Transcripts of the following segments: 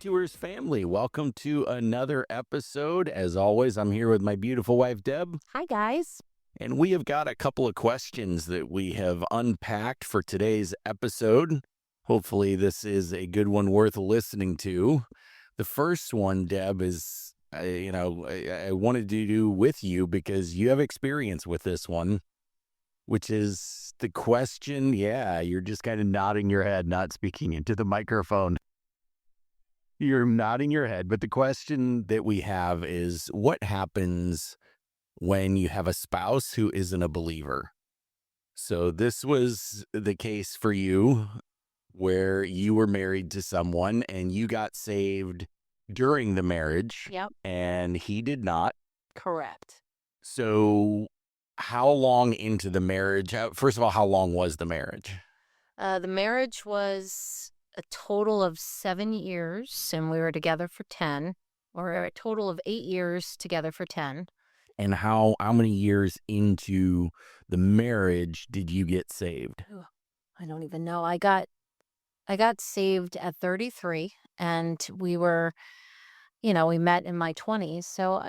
Detours family, welcome to another episode. As always, I'm here with my beautiful wife, Deb, Hi, guys. and we have got a couple of questions that we have unpacked for today's episode. Hopefully, this is a good one worth listening to. The first one, Deb, is, I wanted to do with you because you have experience with this one, which is the question. Yeah, you're just kind of nodding your head, not speaking into the microphone. You're nodding your head, but the question that we have is what happens when you have a spouse who isn't a believer? So this was the case for you where you were married to someone and you got saved during the marriage Yep. and he did not. Correct. So how long into the marriage? First of all, how long was the marriage? The marriage was a total of 7 years, and we were together for 10, or a total of 8 years together for 10. And how many years into the marriage did you get saved? I don't even know. I got saved at 33, and we were, we met in my 20s. So,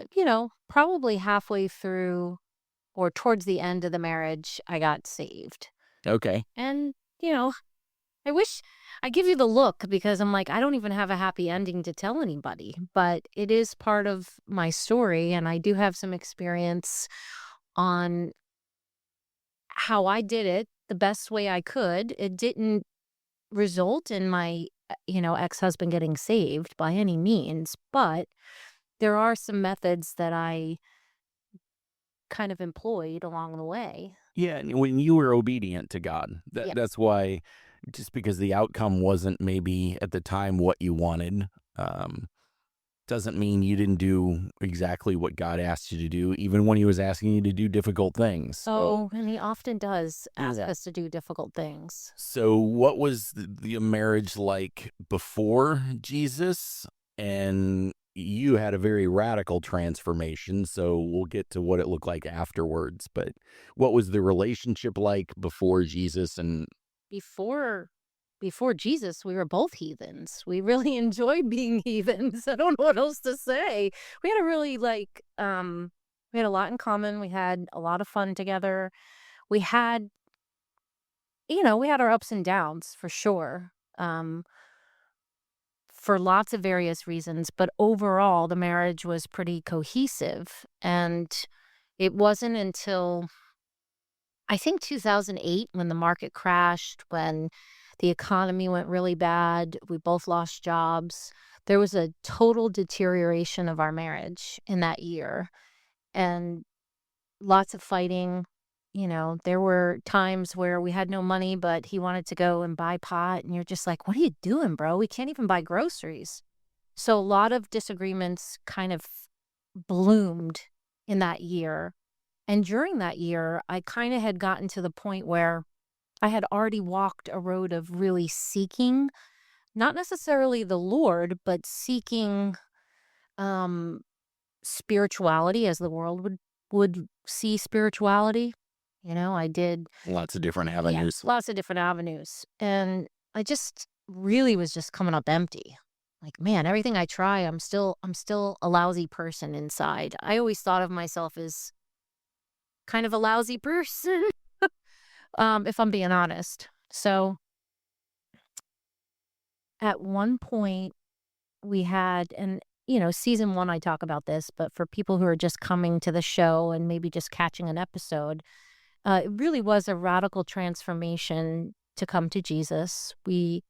probably halfway through or towards the end of the marriage, I got saved. Okay. And, I wish I give you the look because I'm like, I don't even have a happy ending to tell anybody, but it is part of my story. And I do have some experience on how I did it the best way I could. It didn't result in my, ex-husband getting saved by any means, but there are some methods that I kind of employed along the way. Yeah, and when you were obedient to God, Yeah. that's why, just because the outcome wasn't maybe at the time what you wanted, doesn't mean you didn't do exactly what God asked you to do, even when he was asking you to do difficult things. Oh, and he often does ask Yeah. us to do difficult things. So what was the marriage like before Jesus? And you had a very radical transformation, so we'll get to what it looked like afterwards. But what was the relationship like before Jesus? And Before Jesus, we were both heathens. We really enjoyed being heathens. I don't know what else to say. We had a really we had a lot in common. We had a lot of fun together. We had, we had our ups and downs for sure. For lots of various reasons, but overall the marriage was pretty cohesive. And it wasn't until I think 2008 when the market crashed, when the economy went really bad, we both lost jobs. There was a total deterioration of our marriage in that year and lots of fighting. There were times where we had no money, but he wanted to go and buy pot. And you're just like, what are you doing, bro? We can't even buy groceries. So a lot of disagreements kind of bloomed in that year. And during that year, I kind of had gotten to the point where I had already walked a road of really seeking, not necessarily the Lord, but seeking spirituality as the world would see spirituality. I did lots of different avenues. lots of different avenues. And I just really was just coming up empty. Like, man, everything I try, I'm still a lousy person inside. I always thought of myself as kind of a lousy person. If I'm being honest. So at one point we had, and season 1, I talk about this, but for people who are just coming to the show and maybe just catching an episode, it really was a radical transformation to come to Jesus. We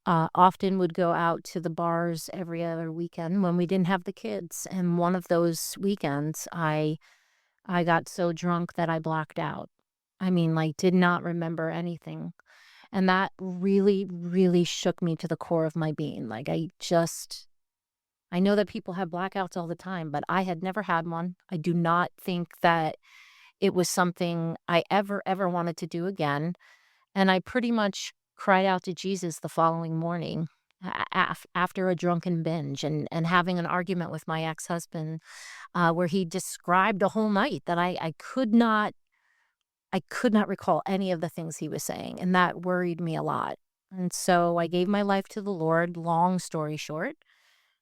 often would go out to the bars every other weekend when we didn't have the kids. And one of those weekends, I got so drunk that I blacked out. I mean, did not remember anything. And that really, really shook me to the core of my being. I know that people have blackouts all the time, but I had never had one. I do not think that it was something I ever wanted to do again. And I pretty much cried out to Jesus the following morning after a drunken binge and having an argument with my ex-husband where he described a whole night that I could not recall any of the things he was saying, and that worried me a lot. And so I gave my life to the Lord, long story short.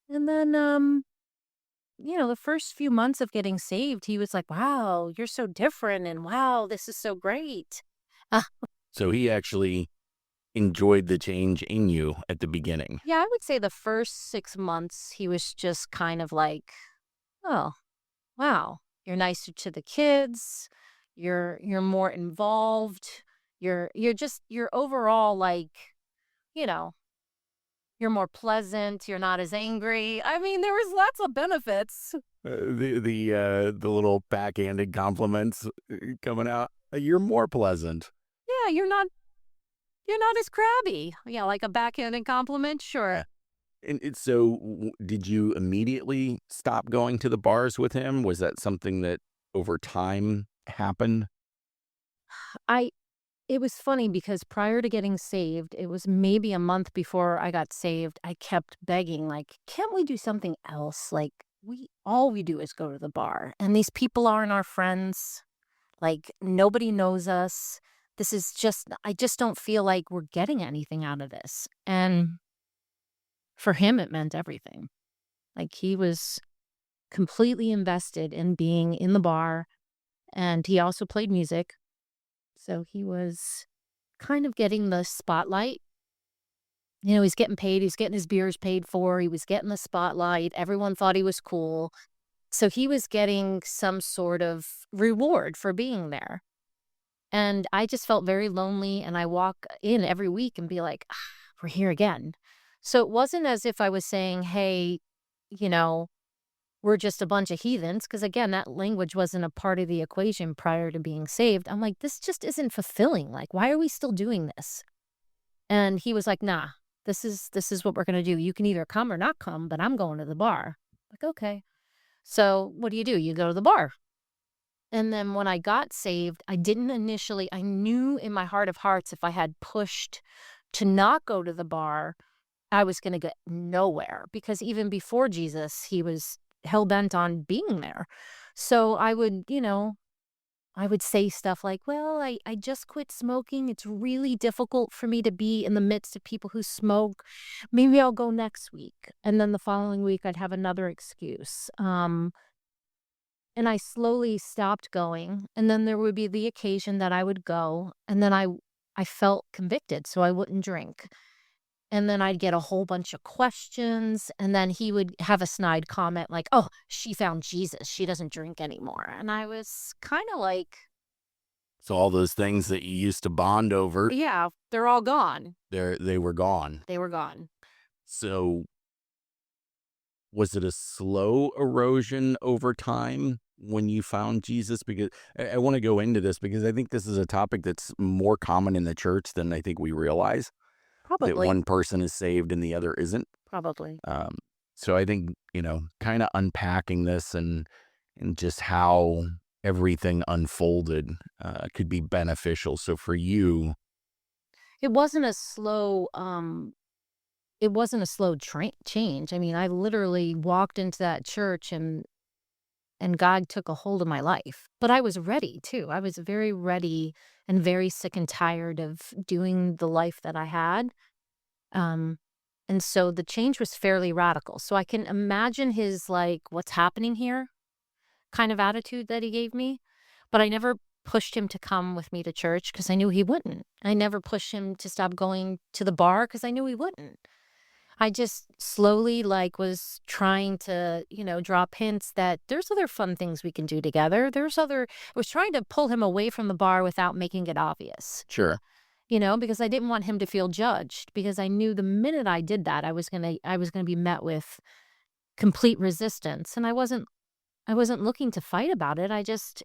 And then, the first few months of getting saved, he was like, wow, you're so different. And wow, this is so great. Uh, So he actually enjoyed the change in you at the beginning. yeah, I would say the first 6 months, he was just kind of like, oh, wow, you're nicer to the kids. You're more involved. You're overall like, you know, you're more pleasant. You're not as angry. I mean, there was lots of benefits. The little backhanded compliments coming out. You're more pleasant. Yeah, you're not as crabby. Yeah, like a backhanded compliment, Yeah. sure. And so, did you immediately stop going to the bars with him? Was that something that over time happened? I It was funny because prior to getting saved, it was maybe a month before I got saved, I kept begging, like, "Can't we do something else? Like, we do is go to the bar, and these people aren't our friends. Like, nobody knows us. This is just I just don't feel like we're getting anything out of this." And for him, it meant everything. Like, he was completely invested in being in the bar, and he also played music, so he was kind of getting the spotlight. He's getting paid, he's getting his beers paid for, he was getting the spotlight, everyone thought he was cool. So he was getting some sort of reward for being there. And I just felt very lonely, and I walk in every week and be like, "Ah, we're here again." So it wasn't as if I was saying, "Hey, you know, we're just a bunch of heathens," because again, that language wasn't a part of the equation prior to being saved. I'm like, this just isn't fulfilling. Like, why are we still doing this? And he was like, "Nah, this is what we're gonna do. You can either come or not come, but I'm going to the bar." Like, okay. So what do? You go to the bar. And then when I got saved, I didn't initially, I knew in my heart of hearts if I had pushed to not go to the bar, I was going to get nowhere because even before Jesus, he was hell bent on being there. So I would say stuff like, well, I just quit smoking. It's really difficult for me to be in the midst of people who smoke. Maybe I'll go next week. And then the following week, I'd have another excuse. And I slowly stopped going. And then there would be the occasion that I would go. And then I felt convicted, so I wouldn't drink. And then I'd get a whole bunch of questions. And then he would have a snide comment like, oh, she found Jesus. She doesn't drink anymore. And I was kind of like, So all those things that you used to bond over, yeah, they're all gone. they were gone. They were gone. So was it a slow erosion over time when you found Jesus? Because I want to go into this because I think this is a topic that's more common in the church than I think we realize, that Probably. one person is saved and the other isn't. Probably. Um, so I think, kind of unpacking this and just how everything unfolded could be beneficial. So for you, It wasn't a slow it wasn't a slow change. I mean, I literally walked into that church and God took a hold of my life. But I was ready too. I was very ready and very sick and tired of doing the life that I had. Um, and so the change was fairly radical. So I can imagine his like, what's happening here kind of attitude that he gave me. But I never pushed him to come with me to church because I knew he wouldn't. I never pushed him to stop going to the bar because I knew he wouldn't. I just slowly, like, was trying to, drop hints that there's other fun things we can do together. I was trying to pull him away from the bar without making it obvious, sure, because I didn't want him to feel judged because I knew the minute I did that, I was gonna be met with complete resistance. And I wasn't looking to fight about it. I just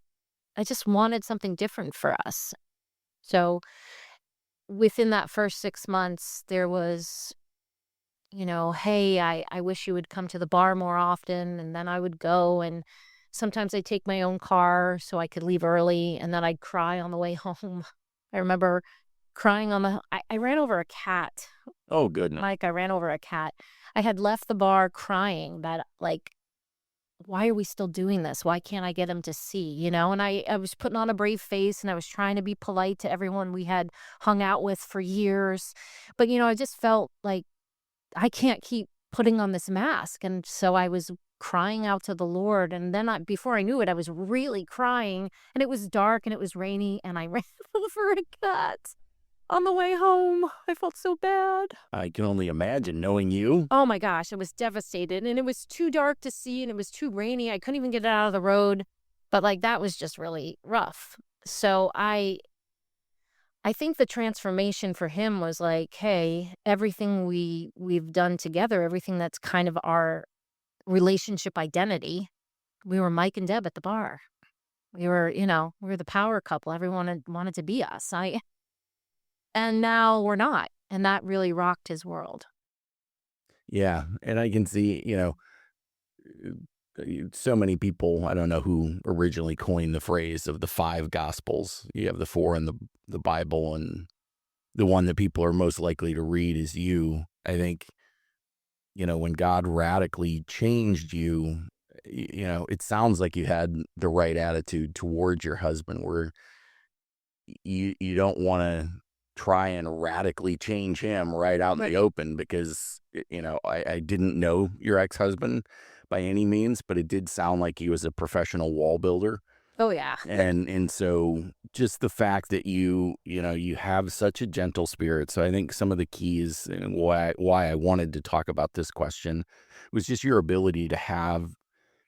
wanted something different for us. So within that first 6 months, there was hey, I wish you would come to the bar more often. And then I would go, and sometimes I'd take my own car so I could leave early, and then I'd cry on the way home. I remember crying I ran over a cat. oh goodness, Mike, I ran over a cat. I had left the bar crying that, like, why are we still doing this? Why can't I get him to see? And I was putting on a brave face, and I was trying to be polite to everyone we had hung out with for years. But, I just felt like I can't keep putting on this mask. And so I was crying out to the Lord. And then before I knew it, I was really crying, and it was dark and it was rainy, and I ran over a cat on the way home. I felt so bad. I can only imagine knowing you. Oh my gosh, I was devastated, and it was too dark to see, and it was too rainy. I couldn't even get it out of the road. But like that was just really rough. So I think the transformation for him was like, hey, everything we've done together, everything that's kind of our relationship identity. We were Mike and Deb at the bar. We were the power couple. Everyone wanted to be us. And now we're not. And that really rocked his world. Yeah. And I can see, so many people, I don't know who originally coined the phrase of the five gospels. You have the four in the Bible, and the one that people are most likely to read is you. I think, when God radically changed you, it sounds like you had the right attitude towards your husband, where you don't want to try and radically change him right out in the open, because, I didn't know your ex-husband by any means, but it did sound like he was a professional wall builder. Oh, yeah. And so just the fact that you have such a gentle spirit. So I think some of the keys and why I wanted to talk about this question was just your ability to have,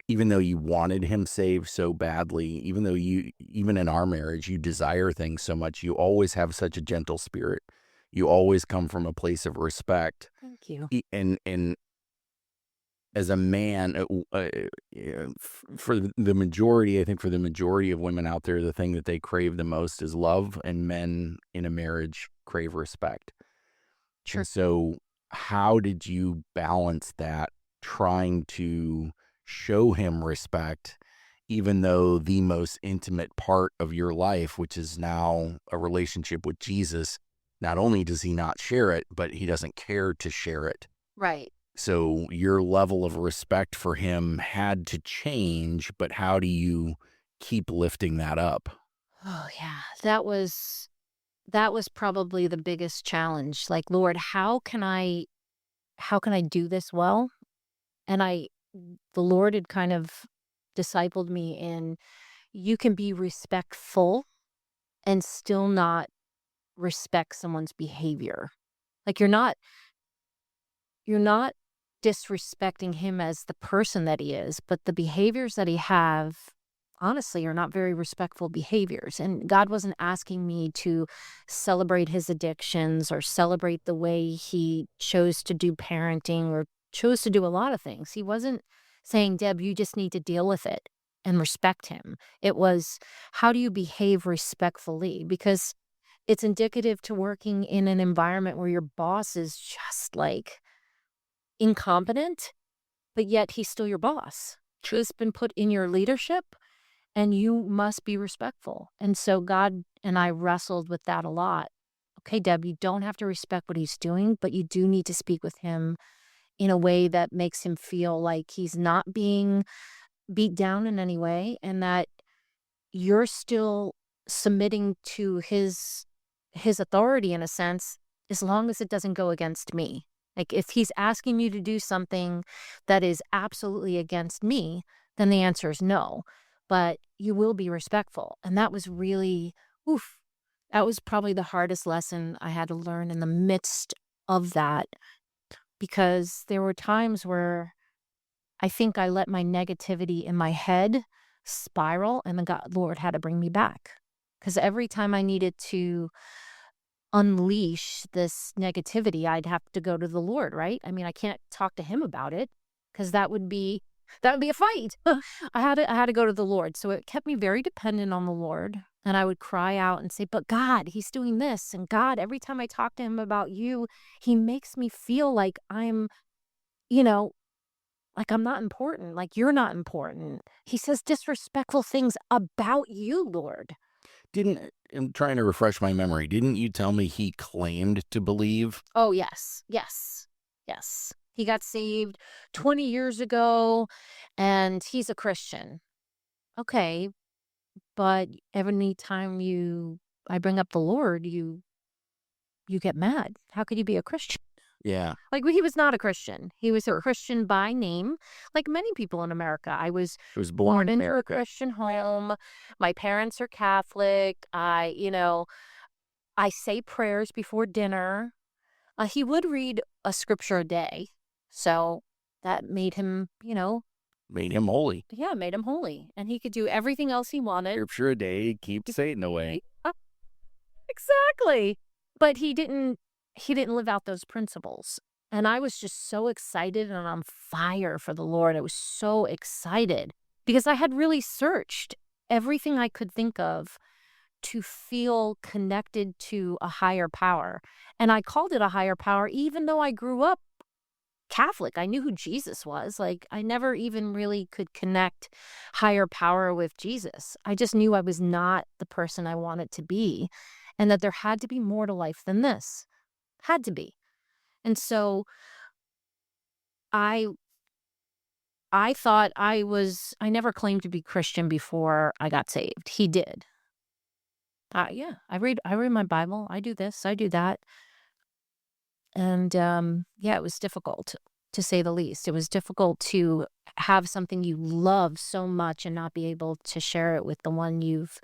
even though you wanted him saved so badly, even though even in our marriage, you desire things so much, you always have such a gentle spirit. You always come from a place of respect. Thank you. And as a man, for the majority, I think for the majority of women out there, the thing that they crave the most is love, and men in a marriage crave respect. Sure. And so how did you balance that, trying to show him respect, even though the most intimate part of your life, which is now a relationship with Jesus, not only does he not share it, but he doesn't care to share it. Right. So your level of respect for him had to change, but how do you keep lifting that up? Oh, yeah. That was probably the biggest challenge. Like, Lord, how can I do this well? And the Lord had kind of discipled me in, you can be respectful and still not respect someone's behavior. Like you're not disrespecting him as the person that he is, but the behaviors that he have honestly are not very respectful behaviors. And God wasn't asking me to celebrate his addictions or celebrate the way he chose to do parenting or chose to do a lot of things. He wasn't saying, Deb, you just need to deal with it and respect him. It was, how do you behave respectfully? Because it's indicative to working in an environment where your boss is just like incompetent, but yet he's still your boss. He's been put in your leadership, and you must be respectful. And so God and I wrestled with that a lot. Okay, Deb, you don't have to respect what he's doing, but you do need to speak with him in a way that makes him feel like he's not being beat down in any way, and that you're still submitting to his authority in a sense, as long as it doesn't go against me. Like, if he's asking you to do something that is absolutely against me, then the answer is no. But you will be respectful. And that was really, oof, that was probably the hardest lesson I had to learn in the midst of that, because there were times where I think I let my negativity in my head spiral, and the Lord had to bring me back. Because every time I needed to unleash this negativity, I'd have to go to the Lord, right? I mean, I can't talk to him about it, because that would be a fight. I had to go to the Lord. So it kept me very dependent on the Lord. And I would cry out and say, but God, he's doing this. And God, every time I talk to him about you, he makes me feel like I'm, you know, like I'm not important, like you're not important. He says disrespectful things about you, Lord. I'm trying to refresh my memory. Didn't you tell me he claimed to believe? Oh, yes. Yes. Yes. He got saved 20 years ago, and he's a Christian. Okay, but every time I bring up the Lord, you get mad. How could you be a Christian? Yeah. Like, he was not a Christian. He was a Christian by name, like many people in America. I was It was born born in into a America. Christian home. My parents are Catholic. I say prayers before dinner. He would read a scripture a day. So that made him, Made him holy. yeah, made him holy. And he could do everything else he wanted. Scripture a day, keep Satan away. Exactly. But he didn't live out those principles. And I was just so excited and on fire for the Lord. I was so excited because I had really searched everything I could think of to feel connected to a higher power. And I called it a higher power even though I grew up Catholic. I knew who Jesus was. Like, I never even really could connect higher power with Jesus. I just knew I was not the person I wanted to be and that there had to be more to life than this. Had to be. And so I I thought I never claimed to be Christian before I got saved. He did. Yeah, I read my Bible. I do this, I do that. And yeah, it was difficult to say the least. It was difficult to have something you love so much and not be able to share it with the one you've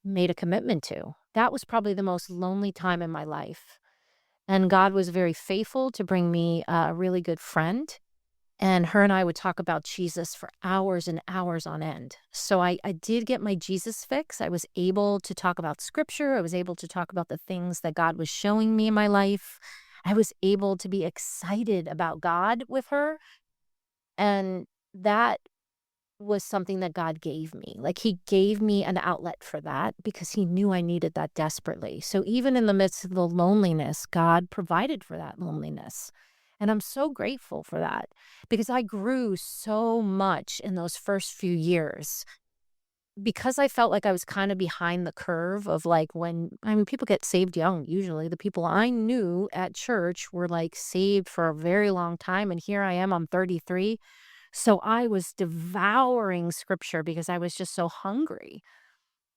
made a commitment to. That was probably the most lonely time in my life. And God was very faithful to bring me a really good friend. And her and I would talk about Jesus for hours and hours on end. So I did get my Jesus fix. I was able to talk about scripture. I was able to talk about the things that God was showing me in my life. I was able to be excited about God with her. And that was something that God gave me. Like, he gave me an outlet for that because he knew I needed that desperately. So even in the midst of the loneliness, God provided for that loneliness. And I'm so grateful for that because I grew so much in those first few years because I felt like I was kind of behind the curve of like people get saved young. Usually the people I knew at church were like saved for a very long time. And here I am, I'm 33. So I was devouring scripture because I was just so hungry.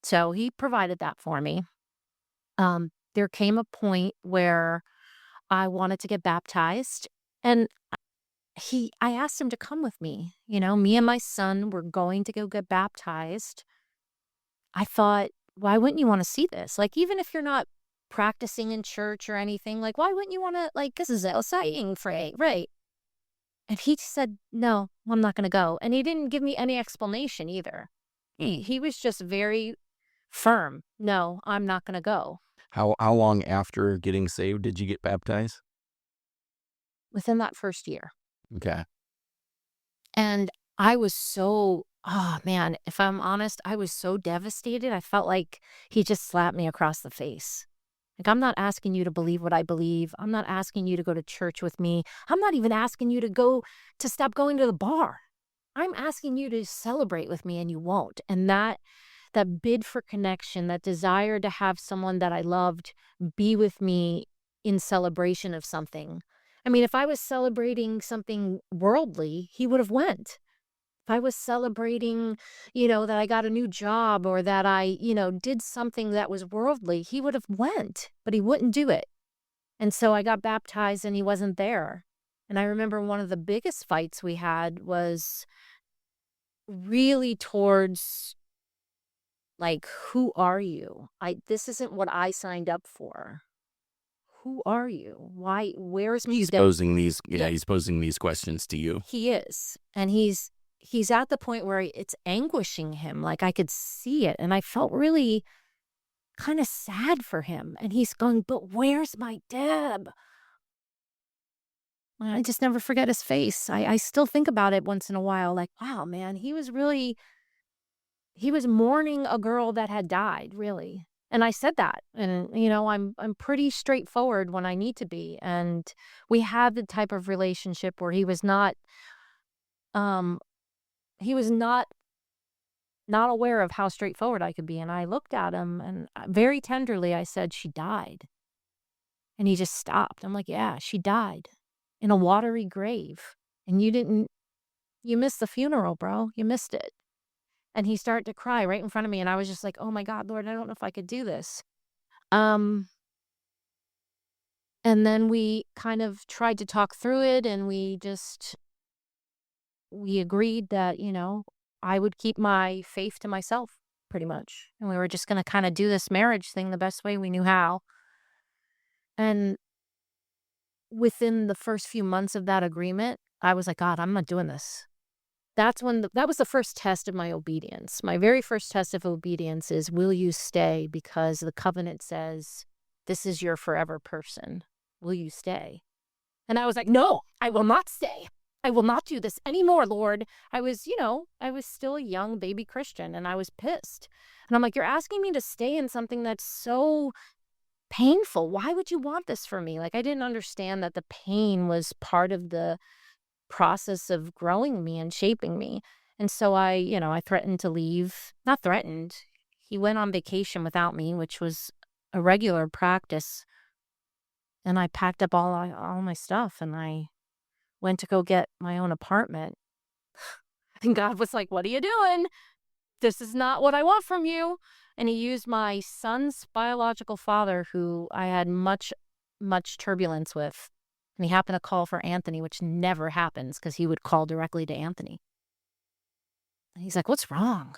So he provided that for me. There came a point where I wanted to get baptized and I asked him to come with me. Me and my son were going to go get baptized. I thought, why wouldn't you want to see this? Like, even if you're not practicing in church or anything, like, why wouldn't you want to, like, this is exciting for right? And he said, no, I'm not going to go. And he didn't give me any explanation either. He was just very firm. No, I'm not going to go. How long after getting saved did you get baptized? Within that first year. Okay. And I was so, oh man, if I'm honest, I was so devastated. I felt like he just slapped me across the face. Like, I'm not asking you to believe what I believe. I'm not asking you to go to church with me. I'm not even asking you to stop going to the bar. I'm asking you to celebrate with me and you won't. And that bid for connection, that desire to have someone that I loved be with me in celebration of something. I mean, if I was celebrating something worldly, he would have went. If I was celebrating, that I got a new job or that I, did something that was worldly, he would have went, but he wouldn't do it. And so I got baptized and he wasn't there. And I remember one of the biggest fights we had was really towards like, who are you? This isn't what I signed up for. Who are you? Why? Where's my Yeah, He's posing these questions to you. he is. And he's at the point where it's anguishing him. Like, I could see it. And I felt really kind of sad for him. And he's going, but where's my Deb? And I just never forget his face. I still think about it once in a while. Like, wow, man, he was mourning a girl that had died, really. And I said that. And I'm pretty straightforward when I need to be. And we had the type of relationship where um he was not aware of how straightforward I could be. And I looked at him and very tenderly I said, she died. And he just stopped. I'm like, yeah, she died in a watery grave. And you missed the funeral, bro. You missed it. And he started to cry right in front of me. And I was just like, oh my God, Lord, I don't know if I could do this. Um, And then we kind of tried to talk through it, and we agreed that, I would keep my faith to myself pretty much. And we were just going to kind of do this marriage thing the best way we knew how. And within the first few months of that agreement, I was like, God, I'm not doing this. That was the first test of my obedience. My very first test of obedience is, will you stay? Because the covenant says, this is your forever person. Will you stay? And I was like, no, I will not stay. I will not do this anymore, Lord. I was still a young baby Christian, and I was pissed. And I'm like, you're asking me to stay in something that's so painful. Why would you want this for me? Like, I didn't understand that the pain was part of the process of growing me and shaping me. And so I threatened to leave. Not threatened. He went on vacation without me, which was a regular practice. And I packed up all my stuff, and I went to go get my own apartment. And God was like, what are you doing? This is not what I want from you. And he used my son's biological father, who I had much, much turbulence with. And he happened to call for Anthony, which never happens because he would call directly to Anthony. And he's like, what's wrong?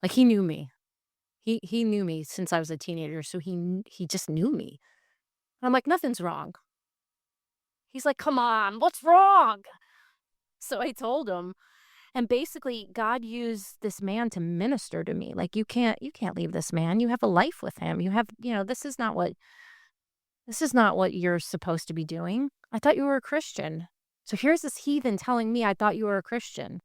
Like, he knew me. He knew me since I was a teenager, so he just knew me. And I'm like, nothing's wrong. He's like, come on, what's wrong? So I told him, and basically God used this man to minister to me. Like, you can't leave this man. You have a life with him. This is not what you're supposed to be doing. I thought you were a Christian. So here's this heathen telling me I thought you were a Christian.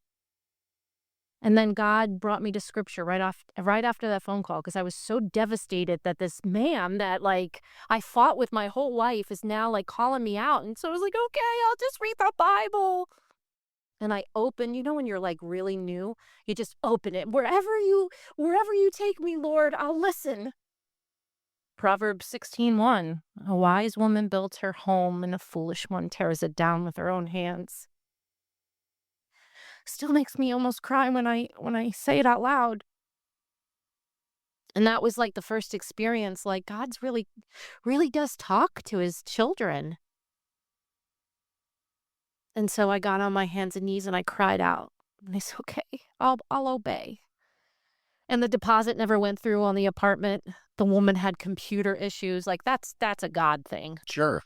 And then God brought me to scripture right after that phone call, because I was so devastated that this man that, like, I fought with my whole life is now, like, calling me out. And so I was like, okay, I'll just read the Bible. And I open, when you're, like, really new, you just open it. Wherever you take me, Lord, I'll listen. Proverbs 16:1. A wise woman builds her home, and a foolish one tears it down with her own hands. Still makes me almost cry when I say it out loud. And that was, like, the first experience, like, God's really, really does talk to his children. And so I got on my hands and knees and I cried out. And I said, okay, I'll obey. And the deposit never went through on the apartment. The woman had computer issues. Like, that's a God thing. Sure.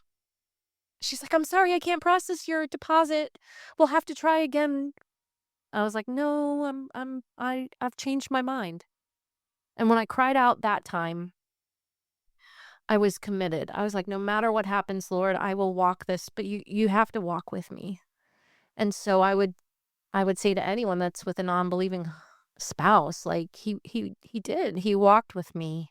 She's like, I'm sorry, I can't process your deposit. We'll have to try again. I was like, no, I've changed my mind. And when I cried out that time, I was committed. I was like, no matter what happens, Lord, I will walk this, but you have to walk with me. And so I would say to anyone that's with a non-believing spouse, like, he did. He walked with me.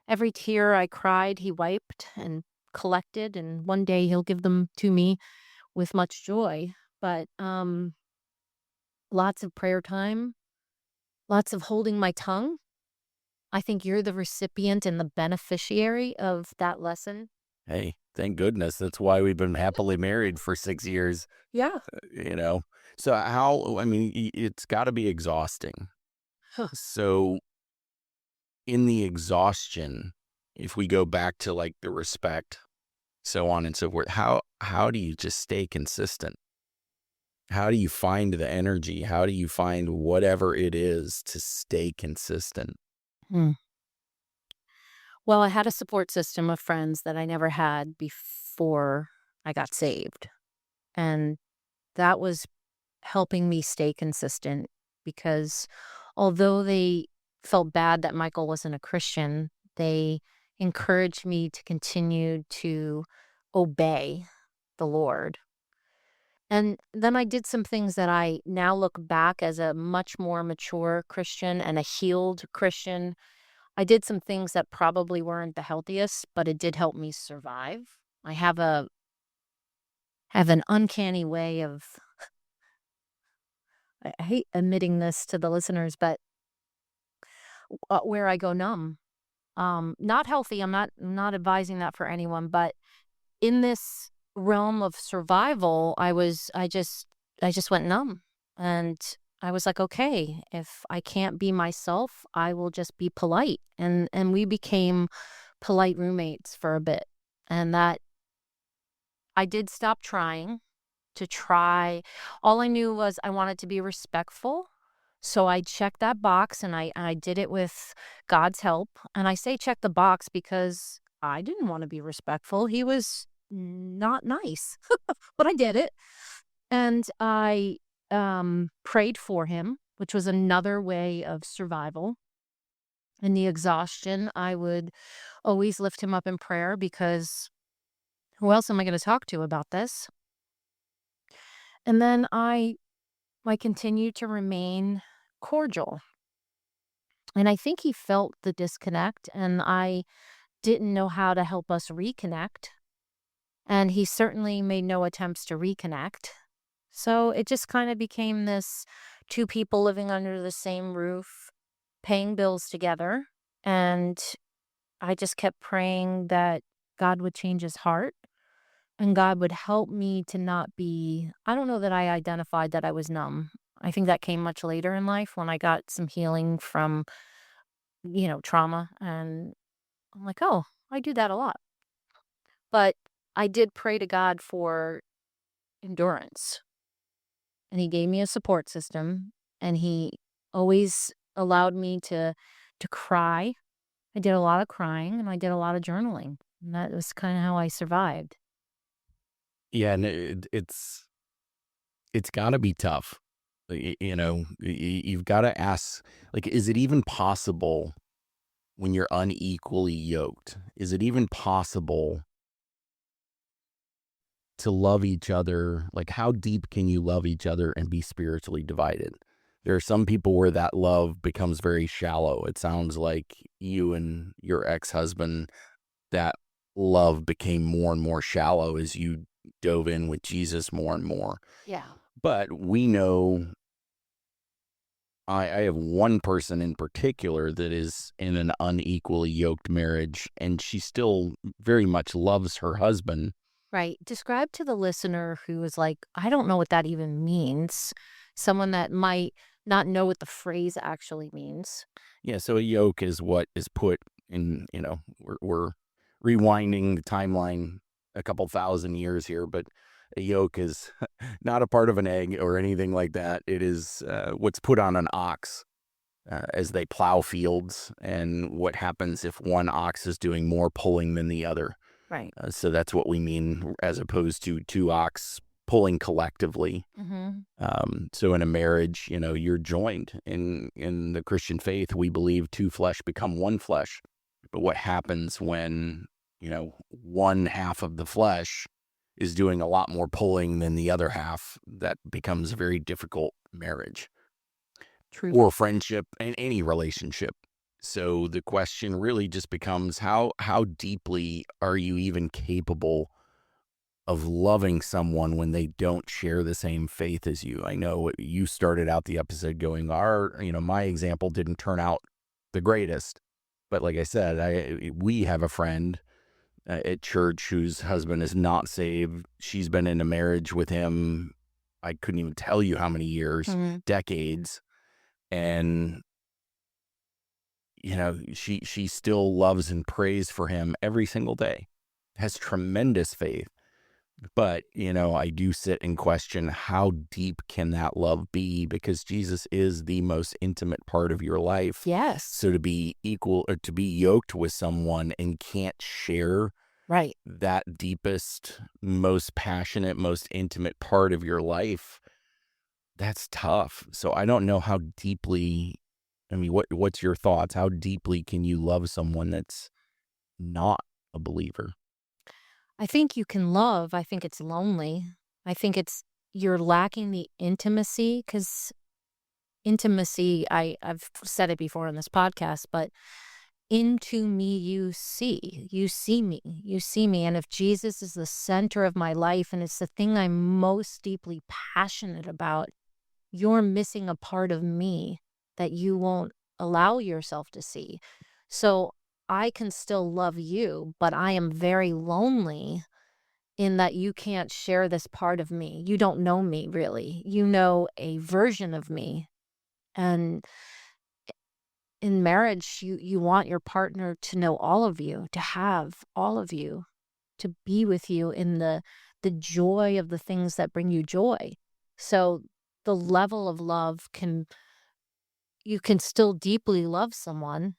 Every tear I cried, he wiped and collected, and one day he'll give them to me with much joy. But lots of prayer time, lots of holding my tongue. I think you're the recipient and the beneficiary of that lesson. Hey, thank goodness. That's why we've been happily married for 6 years, Yeah. you know? So I mean, it's got to be exhausting. So in the exhaustion, if we go back to, like, the respect, so on and so forth, how do you just stay consistent? How do you find the energy? How do you find whatever it is to stay consistent? Hmm. Well, I had a support system of friends that I never had before I got saved. And that was helping me stay consistent, because although they felt bad that Michael wasn't a Christian, they encouraged me to continue to obey the Lord. And then I did some things that I now look back as a much more mature Christian and a healed Christian. I did some things that probably weren't the healthiest, but it did help me survive. I have an uncanny way of, I hate admitting this to the listeners, but where I go numb. Not healthy. I'm not advising that for anyone, but in this realm of survival, I just went numb. And I was like, okay, if I can't be myself, I will just be polite. And we became polite roommates for a bit. and that I did stop trying to try. All I knew was I wanted to be respectful. So I checked that box and I did it with God's help. And I say check the box because I didn't want to be respectful. He was not nice, but I did it. And I prayed for him, which was another way of survival. In the exhaustion, I would always lift him up in prayer because who else am I going to talk to about this? And then I continued to remain cordial. And I think he felt the disconnect, and I didn't know how to help us reconnect. And he certainly made no attempts to reconnect. So it just kind of became this two people living under the same roof, paying bills together. And I just kept praying that God would change his heart and God would help me to not be, I don't know that I identified that I was numb. I think that came much later in life when I got some healing from, trauma. And I'm like, oh, I do that a lot. But I did pray to God for endurance. And he gave me a support system. And he always allowed me to cry. I did a lot of crying and I did a lot of journaling. And that was kind of how I survived. Yeah, and it's got to be tough. You've got to ask, like, is it even possible when you're unequally yoked? Is it even possible to love each other? Like, how deep can you love each other and be spiritually divided? There are some people where that love becomes very shallow. It sounds like you and your ex-husband, that love became more and more shallow as you dove in with Jesus more and more. Yeah. But we know I have one person in particular that is in an unequally yoked marriage, and she still very much loves her husband. Right. Describe to the listener who is like, I don't know what that even means. Someone that might not know what the phrase actually means. Yeah, so a yoke is what is put in, we're rewinding the timeline a couple thousand years here, but a yoke is not a part of an egg or anything like that. It is what's put on an ox as they plow fields, and what happens if one ox is doing more pulling than the other. Right. So that's what we mean as opposed to two ox pulling collectively. Mm-hmm. So in a marriage, you're joined. In the Christian faith, we believe two flesh become one flesh. But what happens when, one half of the flesh is doing a lot more pulling than the other half? That becomes a very difficult marriage True. or friendship and any relationship. So the question really just becomes how deeply are you even capable of loving someone when they don't share the same faith as you? I know you started out the episode going, my example didn't turn out the greatest. But like I said, we have a friend at church whose husband is not saved. She's been in a marriage with him, I couldn't even tell you how many years, Mm-hmm. decades. And, she still loves and prays for him every single day, has tremendous faith. But, I do sit and question how deep can that love be? Because Jesus is the most intimate part of your life. Yes. So to be equal or to be yoked with someone and can't share Right. that deepest, most passionate, most intimate part of your life, that's tough. So I don't know how deeply, what's your thoughts? How deeply can you love someone that's not a believer? I think you can love. I think it's lonely. I think you're lacking the intimacy because intimacy, I've said it before on this podcast, but into me you see me, you see me. And if Jesus is the center of my life and it's the thing I'm most deeply passionate about, you're missing a part of me that you won't allow yourself to see. So I can still love you, but I am very lonely in that you can't share this part of me. You don't know me really. You know a version of me. And in marriage, you want your partner to know all of you, to have all of you, to be with you in the joy of the things that bring you joy. So the level of love you can still deeply love someone,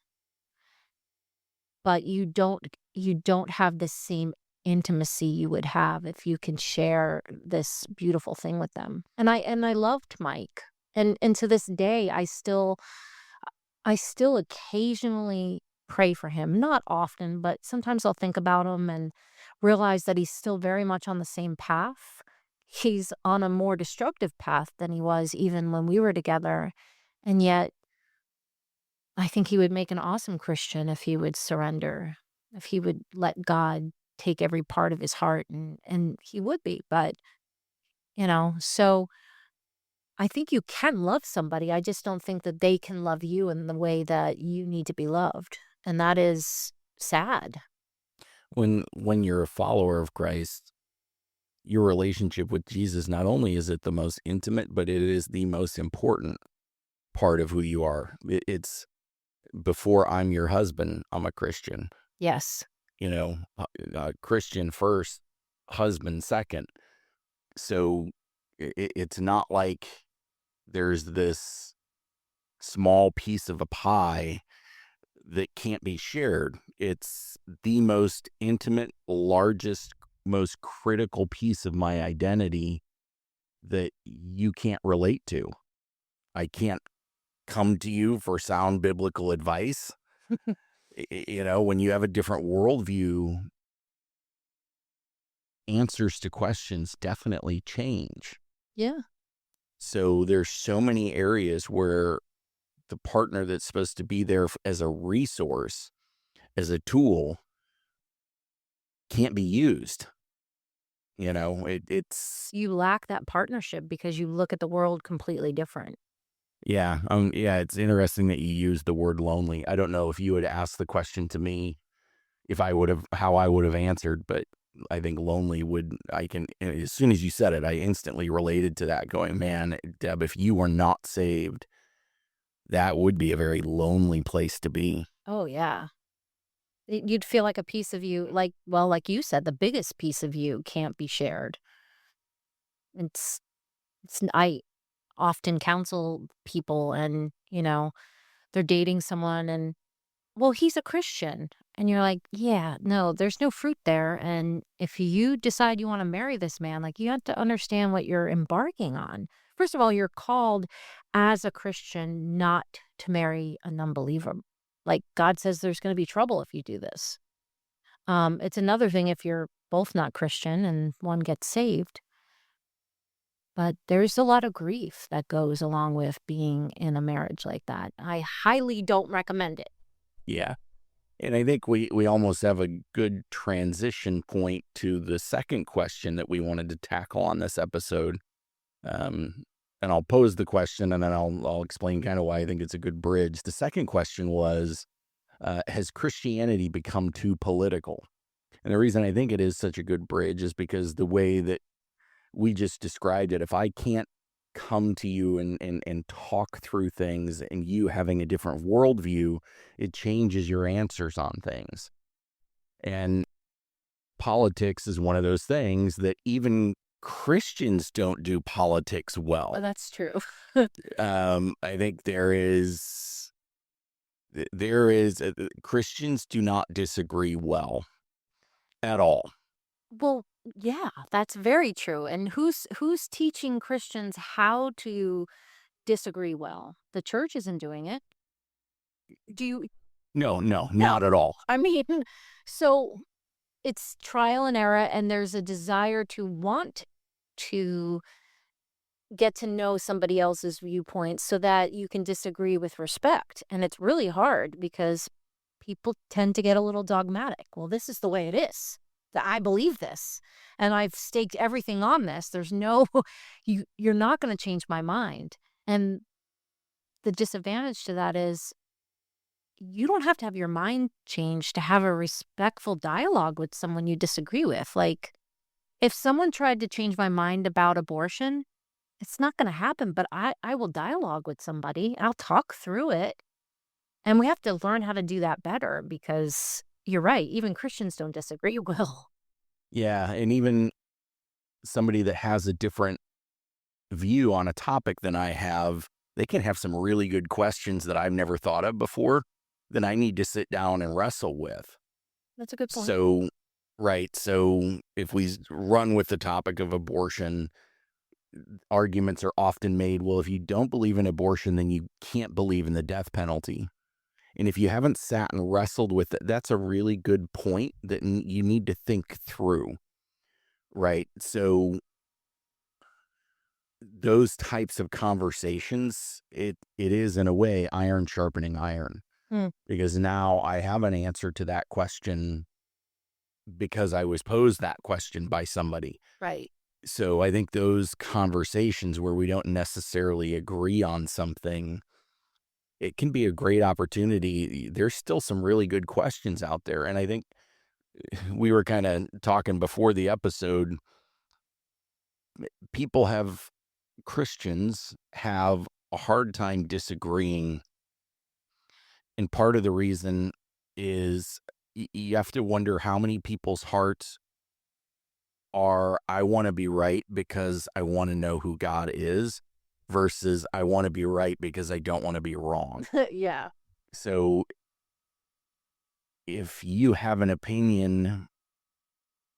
but you don't have the same intimacy you would have if you can share this beautiful thing with them. And I loved Mike. And to this day, I still occasionally pray for him. Not often, but sometimes I'll think about him and realize that he's still very much on the same path. He's on a more destructive path than he was even when we were together. And yet I think he would make an awesome Christian if he would surrender, if he would let God take every part of his heart, and he would be. But, so I think you can love somebody. I just don't think that they can love you in the way that you need to be loved. And that is sad. When you're a follower of Christ, your relationship with Jesus, not only is it the most intimate, but it is the most important part of who you are. It's before I'm your husband, I'm a Christian. Yes. Christian first, husband second. So it's not like there's this small piece of a pie that can't be shared. It's the most intimate, largest, most critical piece of my identity that you can't relate to. I can't come to you for sound biblical advice. When you have a different worldview, answers to questions definitely change. Yeah. So there's so many areas where the partner that's supposed to be there as a resource, as a tool, can't be used. It's You lack that partnership because you look at the world completely different. yeah, it's interesting that you use the word lonely. I don't know if you had asked the question to me, how I would have answered, but I think lonely as soon as you said it, I instantly related to that, going, man, Deb, if you were not saved, that would be a very lonely place to be. Oh, yeah. You'd feel like a piece of you, like you said, the biggest piece of you can't be shared. It's, I often counsel people and, they're dating someone and, well, he's a Christian. And you're like, yeah, no, there's no fruit there. And if you decide you want to marry this man, like you have to understand what you're embarking on. First of all, you're called as a Christian not to marry an unbeliever. Like God says there's going to be trouble if you do this. It's another thing if you're both not Christian and one gets saved. But there's a lot of grief that goes along with being in a marriage like that. I highly don't recommend it. Yeah. And I think we almost have a good transition point to the second question that we wanted to tackle on this episode. And I'll pose the question and then I'll explain kind of why I think it's a good bridge. The second question was, has Christianity become too political? And the reason I think it is such a good bridge is because the way that we just described it, if I can't come to you and talk through things and you having a different worldview, it changes your answers on things. And politics is one of those things that even Christians don't do politics well. Well, that's true. I think Christians do not disagree well at all. Well, yeah, that's very true. And who's teaching Christians how to disagree well? The church isn't doing it. Do you? No, No. not at all. I mean, so it's trial and error, and there's a desire to want to get to know somebody else's viewpoint so that you can disagree with respect. And it's really hard because people tend to get a little dogmatic. Well, this is the way it is. That I believe this and I've staked everything on this. There's no you're not going to change my mind. And the disadvantage to that is you don't have to have your mind changed to have a respectful dialogue with someone you disagree with. Like if someone tried to change my mind about abortion, it's not going to happen, but I will dialogue with somebody. I'll talk through it. And we have to learn how to do that better because you're right. Even Christians don't disagree well. Yeah, and even somebody that has a different view on a topic than I have, they can have some really good questions that I've never thought of before that I need to sit down and wrestle with. That's a good point. So, right. So, if we run with the topic of abortion, arguments are often made, well, if you don't believe in abortion, then you can't believe in the death penalty. And if you haven't sat and wrestled with it, that's a really good point that you need to think through, right? So, those types of conversations, it is in a way iron sharpening iron, Hmm. because now I have an answer to that question because I was posed that question by somebody. Right. So I think those conversations where we don't necessarily agree on something, it can be a great opportunity. There's still some really good questions out there. And I think we were kind of talking before the episode, people have, Christians have a hard time disagreeing. And part of the reason is you have to wonder how many people's hearts are, I want to be right because I want to know who God is, versus I want to be right because I don't want to be wrong. Yeah. So if you have an opinion,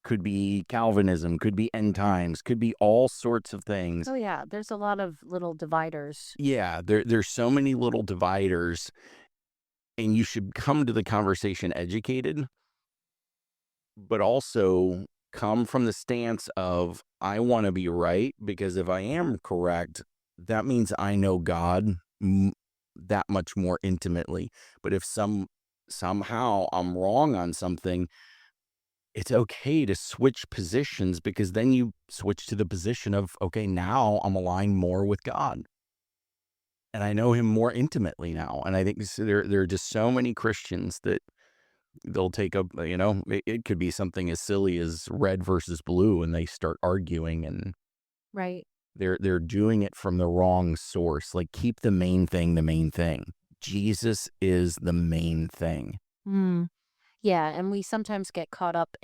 could be Calvinism, could be end times, could be all sorts of things. Oh, yeah. There's a lot of little dividers. Yeah, there's so many little dividers, and you should come to the conversation educated, but also come from the stance of, I want to be right because if I am correct, that means I know God that much more intimately. But if somehow I'm wrong on something, it's okay to switch positions, because then you switch to the position of, okay, now I'm aligned more with God and I know him more intimately now. And I think there are just so many Christians that they'll take a, it could be something as silly as red versus blue, and they start arguing, and Right. they're doing it from the wrong source. Like, keep the main thing the main thing. Jesus is the main thing. Mm. Yeah. And we sometimes get caught up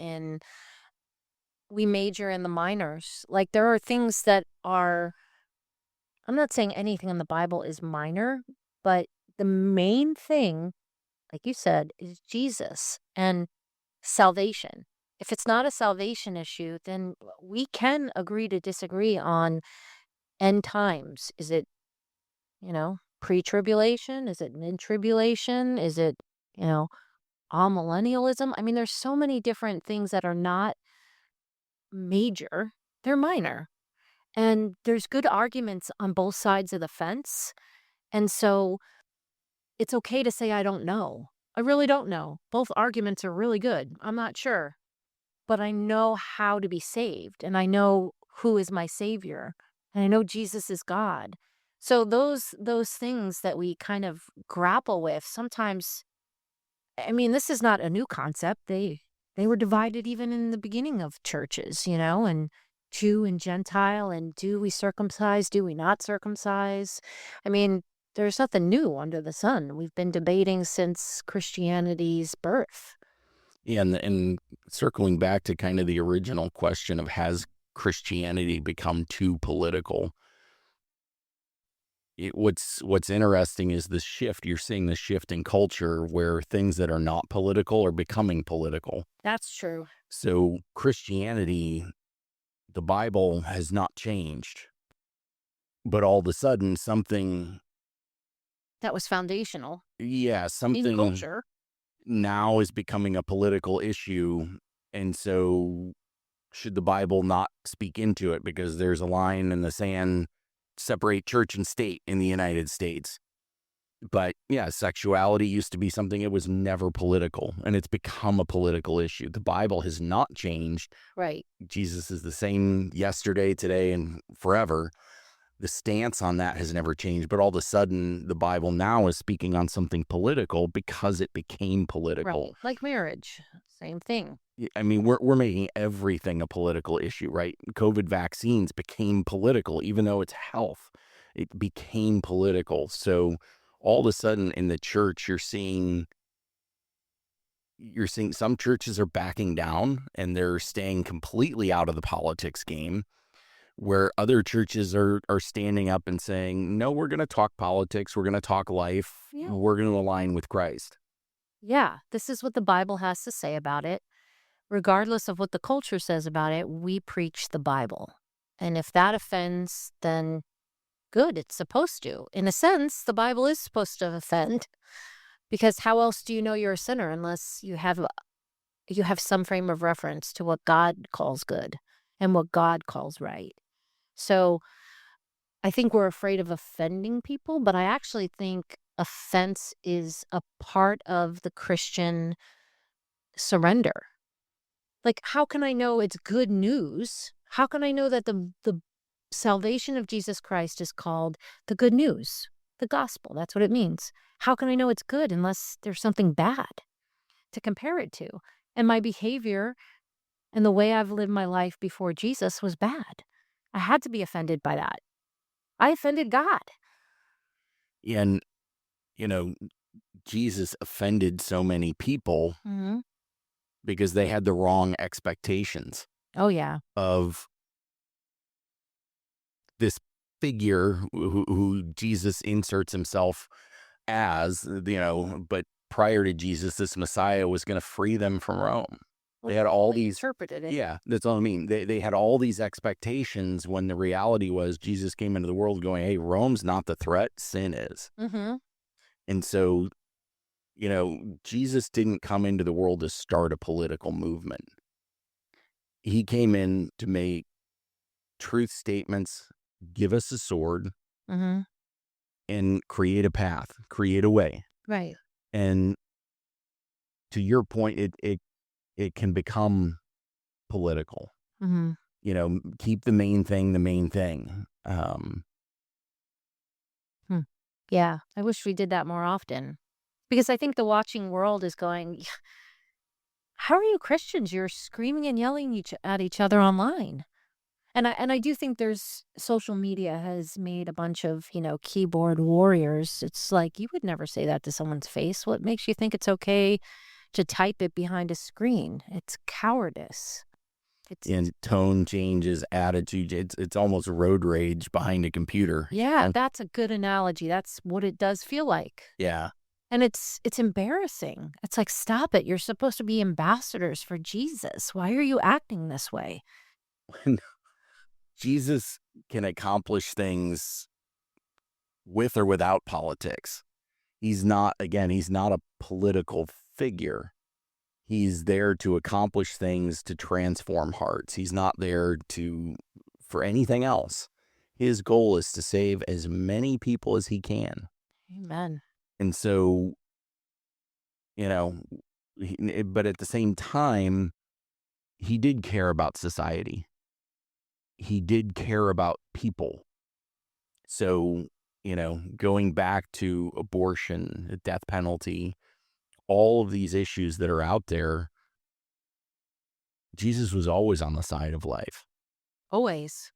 we major in the minors. Like there are things that are, I'm not saying anything in the Bible is minor, but the main thing, like you said, is Jesus and salvation. If it's not a salvation issue, then we can agree to disagree on end times. Is it, pre-tribulation? Is it mid-tribulation? Is it, you know, amillennialism? I mean, there's so many different things that are not major. They're minor. And there's good arguments on both sides of the fence. And so it's okay to say, I don't know. I really don't know. Both arguments are really good. I'm not sure. But I know how to be saved, and I know who is my savior, and I know Jesus is God. So those things that we kind of grapple with sometimes, I mean, this is not a new concept. They were divided even in the beginning of churches, and Jew and Gentile, and do we circumcise, do we not circumcise? I mean, there's nothing new under the sun. We've been debating since Christianity's birth. Yeah, and circling back to kind of the original question of, has Christianity become too political? What's interesting is the shift. You're seeing the shift in culture where things that are not political are becoming political. That's true. So Christianity, the Bible has not changed, but all of a sudden something, That was foundational yeah, in something culture. now is becoming a political issue. And so should the Bible not speak into it, because there's a line in the sand, separate church and state in the United States. But yeah, sexuality used to be something, it was never political, and it's become a political issue. The Bible has not changed. Right. Jesus is the same yesterday, today, and forever. The stance on that has never changed, but all of a sudden the Bible now is speaking on something political because it became political. Right. Like marriage. Same thing. I mean, we're making everything a political issue, right? COVID vaccines became political, even though it's health. It became political. So all of a sudden in the church, you're seeing you're seeing some churches are backing down and they're staying completely out of the politics game, where other churches are standing up and saying, no, we're going to talk politics. We're going to talk life. Yeah. We're going to align with Christ. Yeah, this is what the Bible has to say about it. Regardless of what the culture says about it, we preach the Bible. And if that offends, then good, it's supposed to. In a sense, the Bible is supposed to offend, because how else do you know you're a sinner unless you have some frame of reference to what God calls good and what God calls right. So I think we're afraid of offending people, but I actually think offense is a part of the Christian surrender. Like, how can I know it's good news? How can I know that the salvation of Jesus Christ is called the good news, the gospel? That's what it means. How can I know it's good unless there's something bad to compare it to? And my behavior and the way I've lived my life before Jesus was bad. I had to be offended by that. I offended God. And, Jesus offended so many people Hmm. because they had the wrong expectations Oh, yeah. of this figure who Jesus inserts himself as, but prior to Jesus, this Messiah was going to free them from Rome. They had all these, interpreted it. yeah, that's all I mean. They had all these expectations when the reality was Jesus came into the world going, hey, Rome's not the threat, sin is. Mm-hmm. And so, Jesus didn't come into the world to start a political movement. He came in to make truth statements, give us a sword, Mm-hmm. and create a path, create a way. Right. And to your point, it can become political. Mm-hmm. Keep the main thing the main thing. Yeah. I wish we did that more often. Because I think the watching world is going, how are you Christians? You're screaming and yelling at each other online. And I do think there's social media has made a bunch of, keyboard warriors. It's like you would never say that to someone's face. What makes you think it's okay to type it behind a screen? It's cowardice. And tone changes, attitude. It's almost road rage behind a computer. Yeah, that's a good analogy. That's what it does feel like. Yeah. And it's embarrassing. It's like, stop it. You're supposed to be ambassadors for Jesus. Why are you acting this way? Jesus can accomplish things with or without politics. He's not a political figure. He's there to accomplish things, to transform hearts. He's not there for anything else. His goal is to save as many people as he can. Amen. And so, but at the same time, he did care about society. He did care about people. So, going back to abortion, the death penalty, all of these issues that are out there, Jesus was always on the side of life. Always.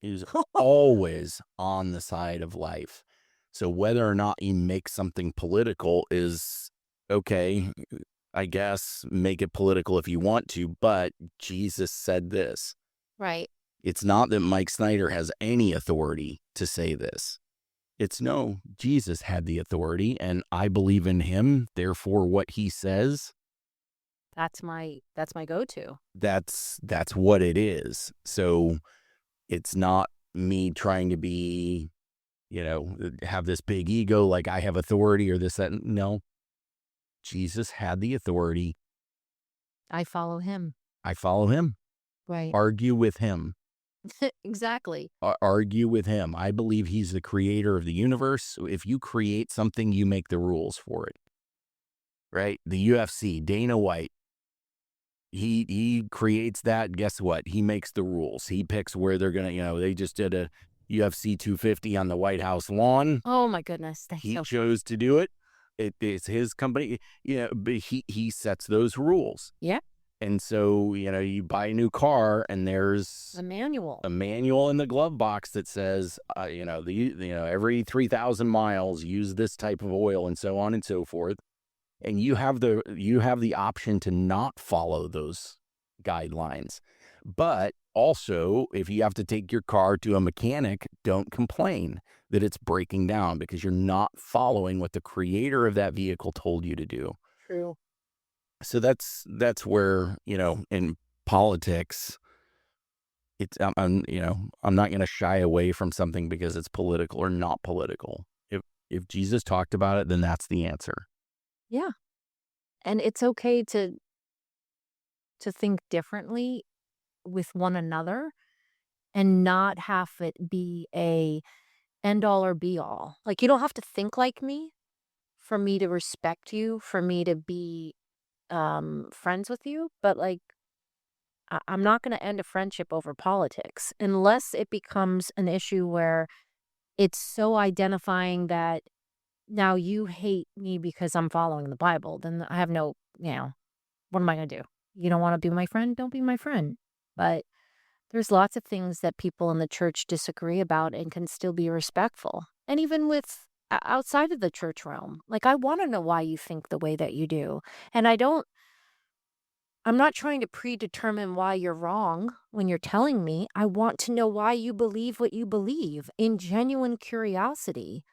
He was always on the side of life. So whether or not you make something political is okay, I guess, make it political if you want to, but Jesus said this. Right. It's not that Mike Snyder has any authority to say this. It's no, Jesus had the authority and I believe in him. Therefore, what he says, That's my go-to. that's what it is. So it's not me trying to be, have this big ego like I have authority or this, that. No, Jesus had the authority. I follow him. I follow him. Right. Argue with him. Exactly. Argue with him. I believe he's the creator of the universe. If you create something, you make the rules for it. Right? The UFC, Dana White, he creates that. Guess what? He makes the rules. He picks where they're going to, they just did a UFC 250 on the White House lawn. Oh my goodness. Thank you. He chose to do it. It's his company. But he sets those rules. Yeah. And so, you buy a new car and there's A manual. a manual in the glove box that says, every 3,000 miles, use this type of oil and so on and so forth. and you have the option to not follow those guidelines. But also, if you have to take your car to a mechanic, don't complain that it's breaking down because you're not following what the creator of that vehicle told you to do. True. So that's where, in politics, it's I'm not going to shy away from something because it's political or not political. If Jesus talked about it, then that's the answer. Yeah. And it's okay to think differently with one another and not have it be a end all or be all. Like, you don't have to think like me for me to respect you, for me to be friends with you, but like I'm not going to end a friendship over politics unless it becomes an issue where it's so identifying that now you hate me because I'm following the Bible. Then I have no, what am I going to do? You don't want to be my friend? Don't be my friend. But there's lots of things that people in the church disagree about and can still be respectful. And even with outside of the church realm, like I want to know why you think the way that you do. And I'm not trying to predetermine why you're wrong when you're telling me. I want to know why you believe what you believe in genuine curiosity.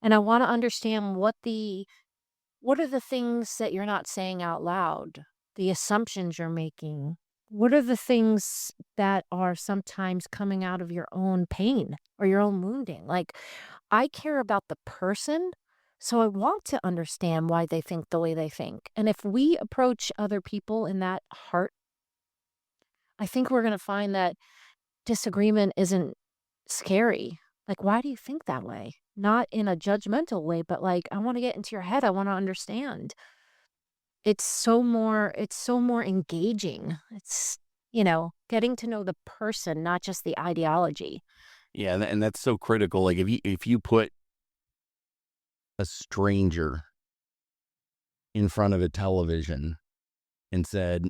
And I want to understand what are the things that you're not saying out loud? The assumptions you're making? What are the things that are sometimes coming out of your own pain or your own wounding? Like, I care about the person, so I want to understand why they think the way they think. And if we approach other people in that heart, I think we're going to find that disagreement isn't scary. Like, why do you think that way? Not in a judgmental way, but like, I want to get into your head. I want to understand. It's so more engaging. It's, getting to know the person, not just the ideology. Yeah, and that's so critical. Like if you put a stranger in front of a television and said,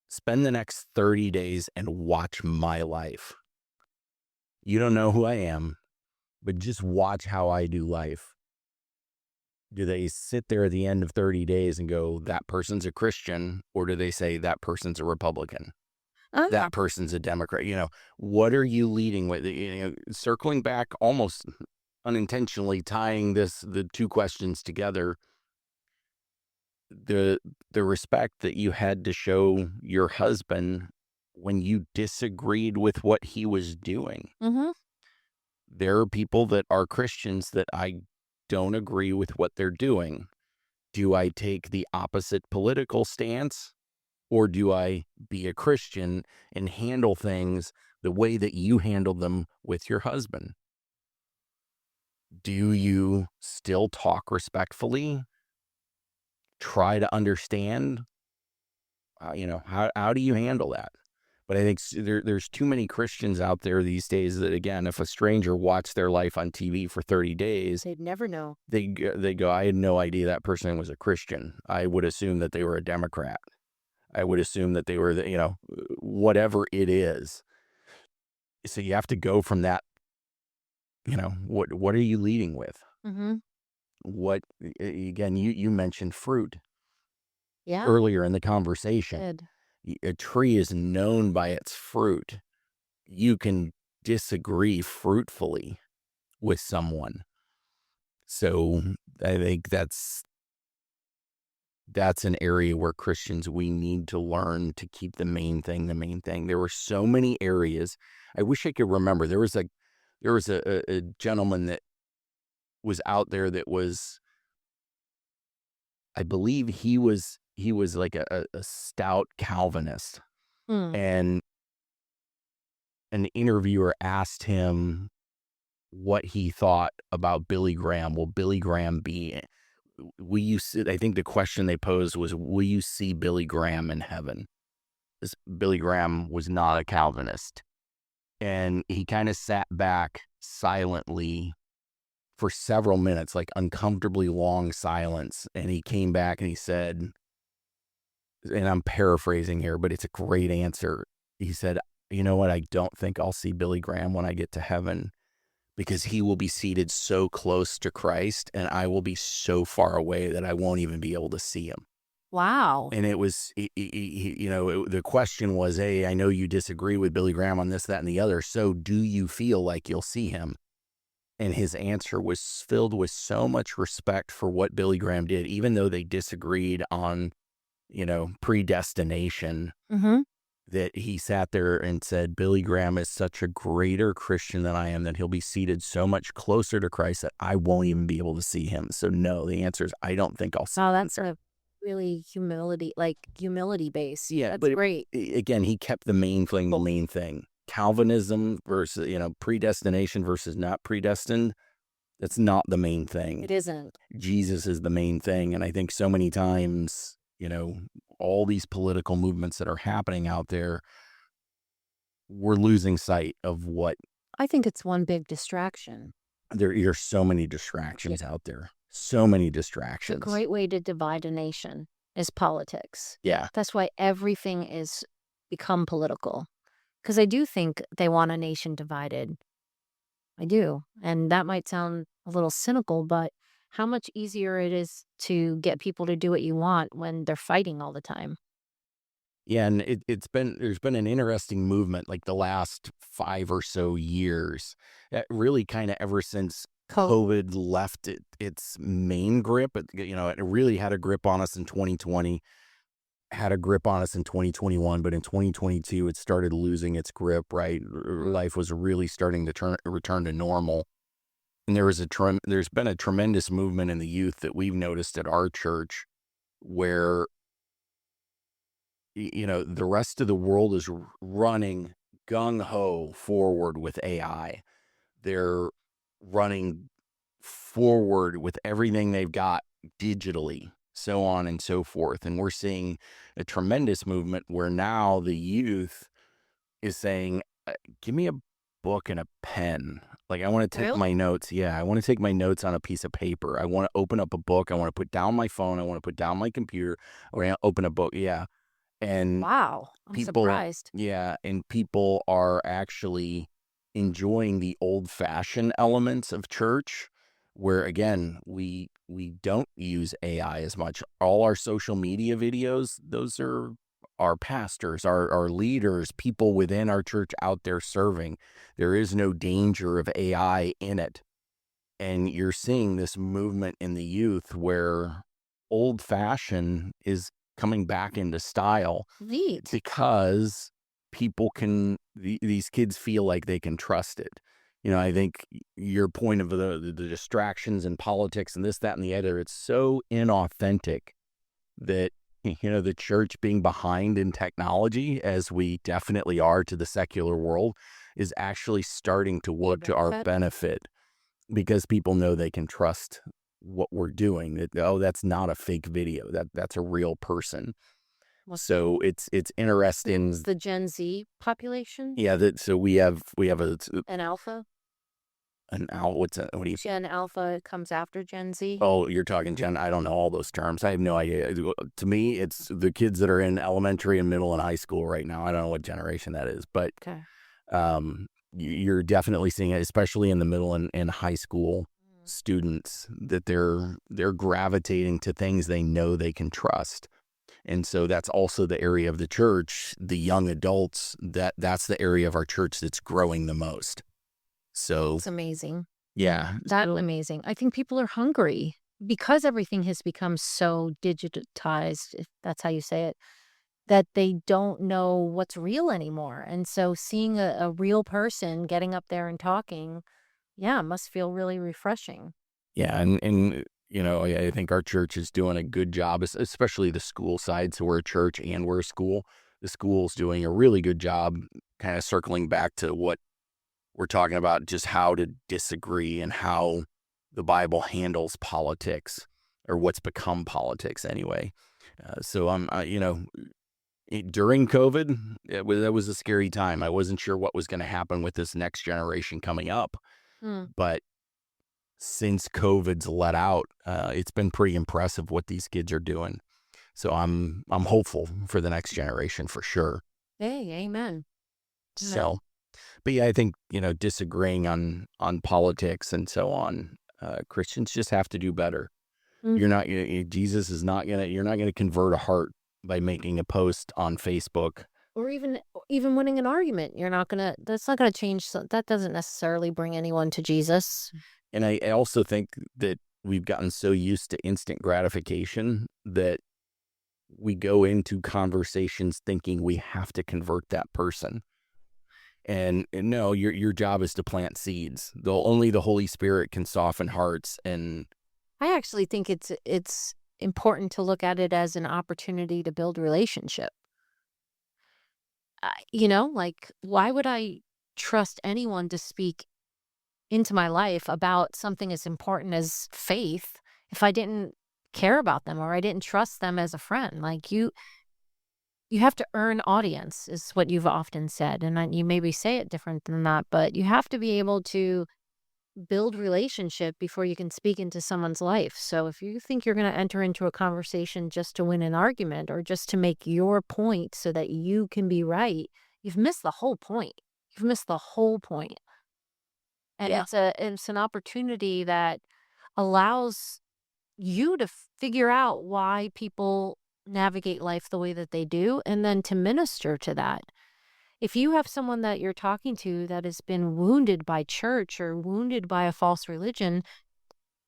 "Spend the next 30 days and watch my life. You don't know who I am, but just watch how I do life." Do they sit there at the end of 30 days and go, "That person's a Christian," or do they say that person's a Republican? Ah. That person's a Democrat. What are you leading with? Circling back, almost unintentionally tying the two questions together, the respect that you had to show your husband when you disagreed with what he was doing. Mhm. There are people that are Christians that I don't agree with what they're doing. Do I take the opposite political stance, or do I be a Christian and handle things the way that you handle them with your husband? Do you still talk respectfully? Try to understand? How do you handle that? But I think there's too many Christians out there these days that, again, if a stranger watched their life on TV for 30 days, They'd never know. they go, "I had no idea that person was a Christian. I would assume that they were a Democrat. I would assume that they were, whatever it is." So you have to go from that, what are you leading with? Mhm. What, again, you mentioned fruit Yeah, earlier in the I conversation. did. A tree is known by its fruit. You can disagree fruitfully with someone. So I think that's an area where Christians, we need to learn to keep the main thing the main thing. There were so many areas. I wish I could remember. There was a gentleman that was out there that was, I believe he was like a stout Calvinist, Mm. and an interviewer asked him what he thought about Billy Graham. Will Billy Graham be, will you see, I think the question they posed was, will you see Billy Graham in heaven? Billy Graham was not a Calvinist. And he kind of sat back silently for several minutes, like uncomfortably long silence. And he came back and he said, and I'm paraphrasing here, but it's a great answer. He said, "You know what? I don't think I'll see Billy Graham when I get to heaven, because he will be seated so close to Christ and I will be so far away that I won't even be able to see him. Wow. And it was, the question was, hey, I know you disagree with Billy Graham on this, that, and the other. So do you feel like you'll see him? And his answer was filled with so much respect for what Billy Graham did, even though they disagreed on, predestination, Mm-hmm. that he sat there and said, Billy Graham is such a greater Christian than I am, that he'll be seated so much closer to Christ that I won't even be able to see him. So no, the answer is I don't think I'll see Oh, him that's there. a really humility based. Yeah, That's but great. again, he kept the main thing. Calvinism versus, predestination versus not predestined. That's not the main thing. It isn't. Jesus is the main thing. And I think so many times, all these political movements that are happening out there, we're losing sight of what I think it's one big distraction. there are so many distractions out there. So many It's a distractions. great way to divide a nation is politics. Yeah. That's why everything is become political. Because I do think they want a nation divided. I do. And that might sound a little cynical, but how much easier it is to get people to do what you want when they're fighting all the time. Yeah, and there's been an interesting movement like the last 5 or so years, really kind of ever since COVID left its main grip. It really had a grip on us in 2020, had a grip on us in 2021, but in 2022 it started losing its grip. Right, life was really starting to return to normal, and there's been a tremendous movement in the youth that we've noticed at our church, where the rest of the world is running gung-ho forward with AI. They're running forward with everything they've got digitally, so on and so forth. And we're seeing a tremendous movement where now the youth is saying, give me a book and a pen. Like, I want to take my notes. Yeah, I want to take my notes on a piece of paper. I want to open up a book. I want to put down my phone. I want to put down my computer. I want to open a book. Yeah. And Wow. I'm surprised. people are actually enjoying the old-fashioned elements of church, where again, we don't use AI as much. All our social media videos, those are our pastors, our leaders, people within our church out there serving. There is no danger of AI in it. And you're seeing this movement in the youth where old-fashioned is coming back into style. Neat. Because these kids feel like they can trust it. I think your point of the distractions in politics and this, that, and the other, it's so inauthentic that, the church being behind in technology, as we definitely are to the secular world, is actually starting to work to our benefit, because people know they can trust what we're doing. That's not a fake video. That's a real person. So it's interesting. It's the Gen Z population? Yeah, so we have An alpha? what's that? What do you? Gen Alpha comes after Gen Z? Oh, you're talking Gen. I don't know all those terms. I have no idea. To me, it's the kids that are in elementary and middle and high school right now. I don't know what generation that is, but Okay. You're definitely seeing it, especially in the middle and high school students, that they're gravitating to things they know they can trust. And so that's also the area of the church, the young adults, that's the area of our church that's growing the most. So It's amazing. yeah. That's amazing. I think people are hungry because everything has become so digitized, if that's how you say it, that they don't know what's real anymore. And so seeing a real person getting up there and talking, yeah, must feel really refreshing. Yeah, and I think our church is doing a good job, especially the school side. So we're a church and we're a school. The school's doing a really good job, kind of circling back to what we're talking about, just how to disagree and how the Bible handles politics, or what's become politics anyway. So during COVID, that was a scary time. I wasn't sure what was going to happen with this next generation coming up, but since COVID's let out, it's been pretty impressive what these kids are doing. So I'm hopeful for the next generation for sure. Hey, amen. So, But yeah, I think, disagreeing on politics and so on, Christians just have to do better. You're Mhm. not Jesus is not gonna you're not gonna convert a heart by making a post on Facebook. Or even winning an argument, that's not gonna change, that doesn't necessarily bring anyone to Jesus. And I also think that we've gotten so used to instant gratification that we go into conversations thinking we have to convert that person. And no, your job is to plant seeds. Only the Holy Spirit can soften hearts. And I actually think it's important to look at it as an opportunity to build relationship. Like, why would I trust anyone to speak into my life about something as important as faith if I didn't care about them or I didn't trust them as a friend? Like, you have to earn audience is what you've often said, and you maybe say it different than that, but you have to be able to build relationship before you can speak into someone's life. So if you think you're going to enter into a conversation just to win an argument or just to make your point so that you can be right, you've missed the whole point. You've missed the whole point. And yeah, it's an opportunity that allows you to figure out why people navigate life the way that they do and then to minister to that. If you have someone that you're talking to that has been wounded by church or wounded by a false religion,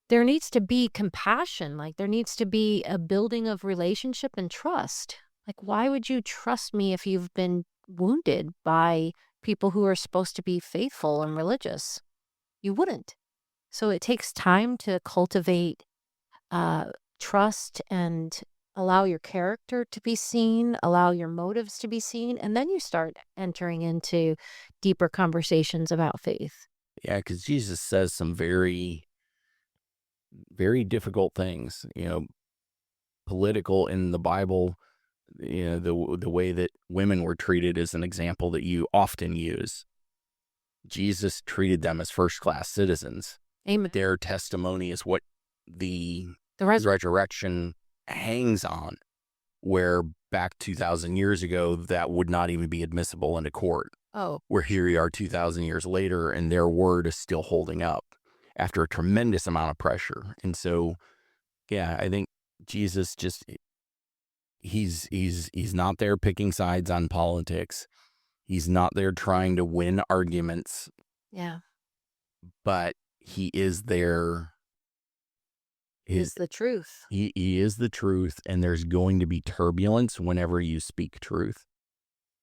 there needs to be compassion. Like, there needs to be a building of relationship and trust. Like, why would you trust me if you've been wounded by people who are supposed to be faithful and religious? You wouldn't. So it takes time to cultivate uh, trust and allow your character to be seen, allow your motives to be seen, and then you start entering into deeper conversations about faith. yeah, because Jesus says some very, very difficult things. Political in the Bible. The way that women were treated is an example that you often use. Jesus treated them as first class citizens. Amen. Their testimony is what the The res- resurrection hangs on, where back 2,000 years ago, that would not even be admissible into court. oh, Where here we are 2,000 years later, and their word is still holding up after a tremendous amount of pressure. And so, yeah, I think Jesus just, he's not there picking sides on politics. He's not there trying to win arguments, yeah, but he is there. is the truth. He is the truth, and there's going to be turbulence whenever you speak truth.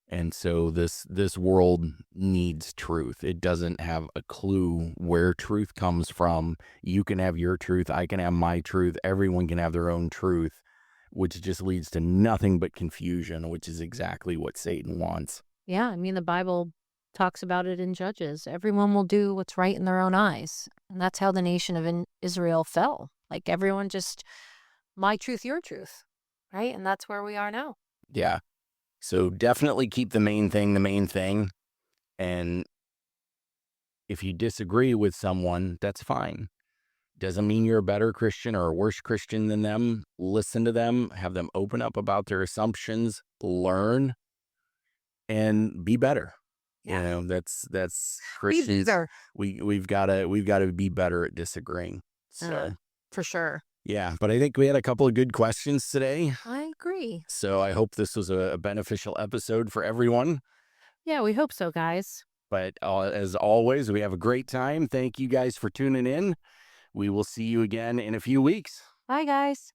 And so this world needs truth. It doesn't have a clue where truth comes from. You can have your truth. I can have my truth. Everyone can have their own truth, which just leads to nothing but confusion, which is exactly what Satan wants. Yeah, I mean, the Bible talks about it in Judges. Everyone will do what's right in their own eyes. And that's how the nation of Israel fell. Like, everyone just, my truth, your truth, right? And that's where we are now. Yeah. So definitely keep the main thing. And if you disagree with someone, that's fine. Doesn't mean you're a better Christian or a worse Christian than them. Listen to them, have them open up about their assumptions, learn, and be better. Yeah. That's Be Christians. better. We've gotta be better at disagreeing. So For sure. yeah, but I think we had a couple of good questions today. I agree. So I hope this was a beneficial episode for everyone. Yeah, we hope so, guys. But as always, we have a great time. Thank you guys for tuning in. We will see you again in a few weeks. Bye, guys.